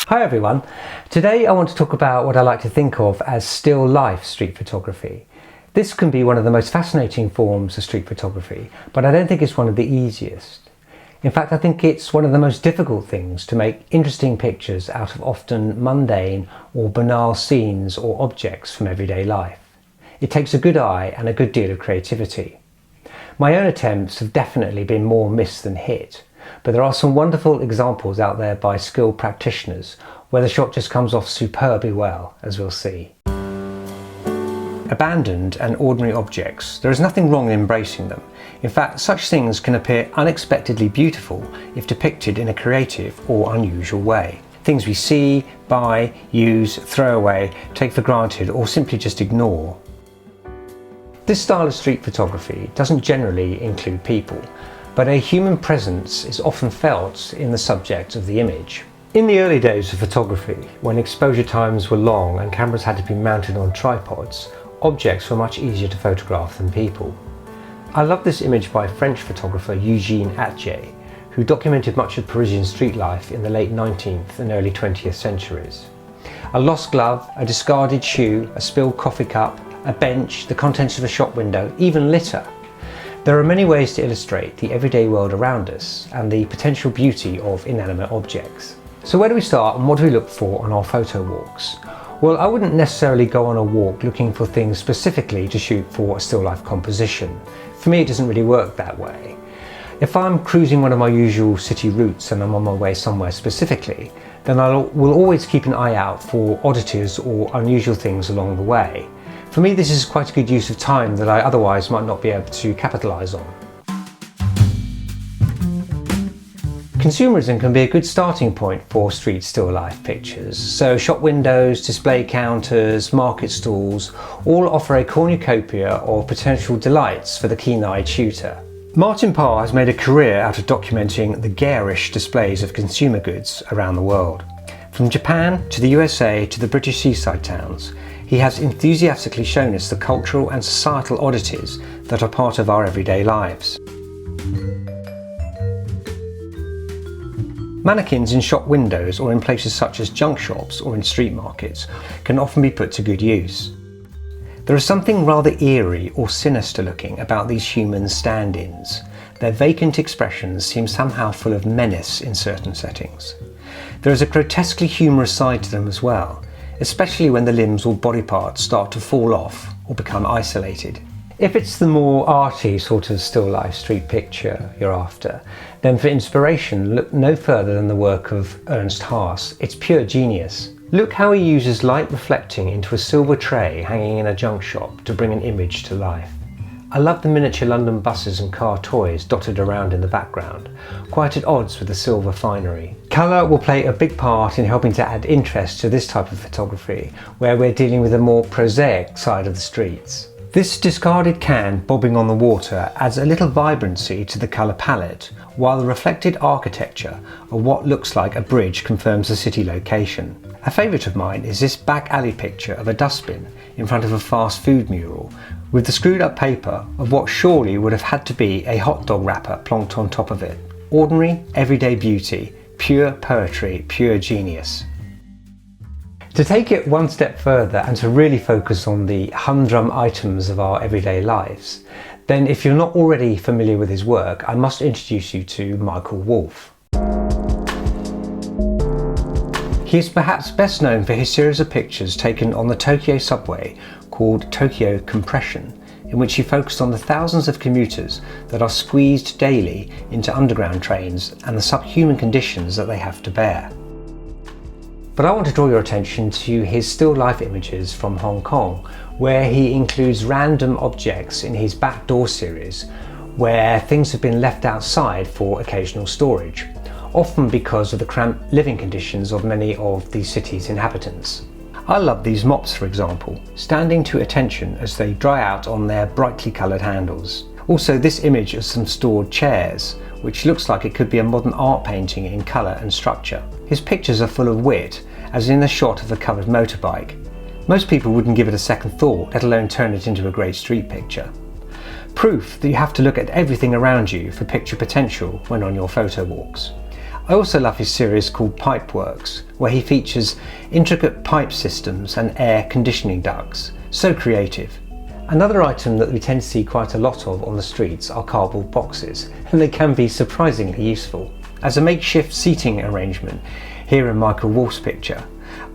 Hi everyone, today I want to talk about what I like to think of as still life street photography. This can be one of the most fascinating forms of street photography, but I don't think it's one of the easiest. In fact, I think it's one of the most difficult things to make interesting pictures out of often mundane or banal scenes or objects from everyday life. It takes a good eye and a good deal of creativity. My own attempts have definitely been more miss than hit, but there are some wonderful examples out there by skilled practitioners where the shot just comes off superbly well, as we'll see. Abandoned and ordinary objects, there is nothing wrong in embracing them. In fact, such things can appear unexpectedly beautiful if depicted in a creative or unusual way. Things we see, buy, use, throw away, take for granted, or simply just ignore. This style of street photography doesn't generally include people, but a human presence is often felt in the subject of the image. In the early days of photography, when exposure times were long and cameras had to be mounted on tripods, objects were much easier to photograph than people. I love this image by French photographer Eugene Atget, who documented much of Parisian street life in the late 19th and early 20th centuries. A lost glove, a discarded shoe, a spilled coffee cup, a bench, the contents of a shop window, even litter. There are many ways to illustrate the everyday world around us and the potential beauty of inanimate objects. So where do we start and what do we look for on our photo walks? Well, I wouldn't necessarily go on a walk looking for things specifically to shoot for a still life composition. For me, it doesn't really work that way. If I'm cruising one of my usual city routes and I'm on my way somewhere specifically, then I will always keep an eye out for oddities or unusual things along the way. For me, this is quite a good use of time that I otherwise might not be able to capitalise on. Consumerism can be a good starting point for street still life pictures. So shop windows, display counters, market stalls all offer a cornucopia of potential delights for the keen-eyed shooter. Martin Parr has made a career out of documenting the garish displays of consumer goods around the world. From Japan to the USA to the British seaside towns, he has enthusiastically shown us the cultural and societal oddities that are part of our everyday lives. Mannequins in shop windows or in places such as junk shops or in street markets can often be put to good use. There is something rather eerie or sinister looking about these human stand-ins. Their vacant expressions seem somehow full of menace in certain settings. There is a grotesquely humorous side to them as well, especially when the limbs or body parts start to fall off or become isolated. If it's the more arty sort of still life street picture you're after, then for inspiration look no further than the work of Ernst Haas. It's pure genius. Look how he uses light reflecting into a silver tray hanging in a junk shop to bring an image to life. I love the miniature London buses and car toys dotted around in the background, quite at odds with the silver finery. Colour will play a big part in helping to add interest to this type of photography, where we're dealing with a more prosaic side of the streets. This discarded can bobbing on the water adds a little vibrancy to the colour palette, while the reflected architecture of what looks like a bridge confirms the city location. A favourite of mine is this back alley picture of a dustbin in front of a fast food mural, with the screwed up paper of what surely would have had to be a hot dog wrapper plonked on top of it. Ordinary, everyday beauty, pure poetry, pure genius. To take it one step further and to really focus on the humdrum items of our everyday lives, then if you're not already familiar with his work, I must introduce you to Michael Wolff. He is perhaps best known for his series of pictures taken on the Tokyo subway called Tokyo Compression, in which he focused on the thousands of commuters that are squeezed daily into underground trains and the subhuman conditions that they have to bear. But I want to draw your attention to his still life images from Hong Kong, where he includes random objects in his Backdoor series, where things have been left outside for occasional storage, often because of the cramped living conditions of many of the city's inhabitants. I love these mops, for example, standing to attention as they dry out on their brightly coloured handles. Also this image of some stored chairs, which looks like it could be a modern art painting in colour and structure. His pictures are full of wit, as in the shot of a covered motorbike. Most people wouldn't give it a second thought, let alone turn it into a great street picture. Proof that you have to look at everything around you for picture potential when on your photo walks. I also love his series called Pipeworks, where he features intricate pipe systems and air conditioning ducts. So creative. Another item that we tend to see quite a lot of on the streets are cardboard boxes, and they can be surprisingly useful. As a makeshift seating arrangement, here in Michael Wolff's picture,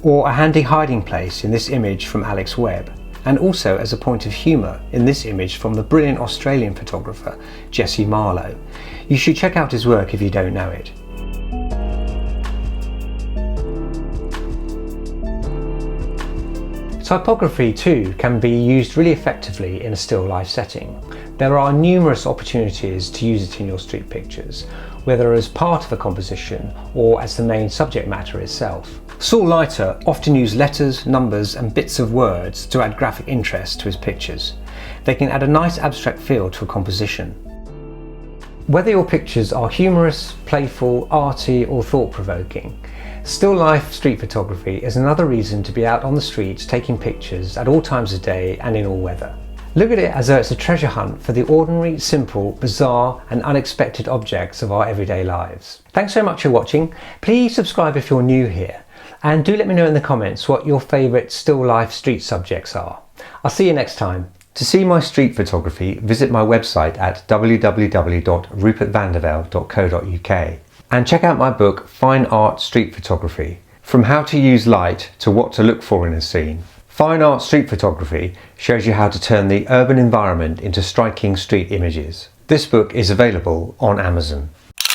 or a handy hiding place in this image from Alex Webb, and also as a point of humour in this image from the brilliant Australian photographer Jesse Marlowe. You should check out his work if you don't know it. Typography too can be used really effectively in a still life setting. There are numerous opportunities to use it in your street pictures, whether as part of a composition or as the main subject matter itself. Saul Leiter often used letters, numbers and bits of words to add graphic interest to his pictures. They can add a nice abstract feel to a composition. Whether your pictures are humorous, playful, arty or thought-provoking, still life street photography is another reason to be out on the streets taking pictures at all times of day and in all weather. Look at it as though it's a treasure hunt for the ordinary, simple, bizarre and unexpected objects of our everyday lives. Thanks so much for watching. Please subscribe if you're new here, and do let me know in the comments what your favourite still life street subjects are. I'll see you next time. To see my street photography, visit my website at www.rupertvandervelde.co.uk and check out my book Fine Art Street Photography, From How to Use Light to What to Look For in a Scene. Fine Art Street Photography shows you how to turn the urban environment into striking street images. This book is available on Amazon.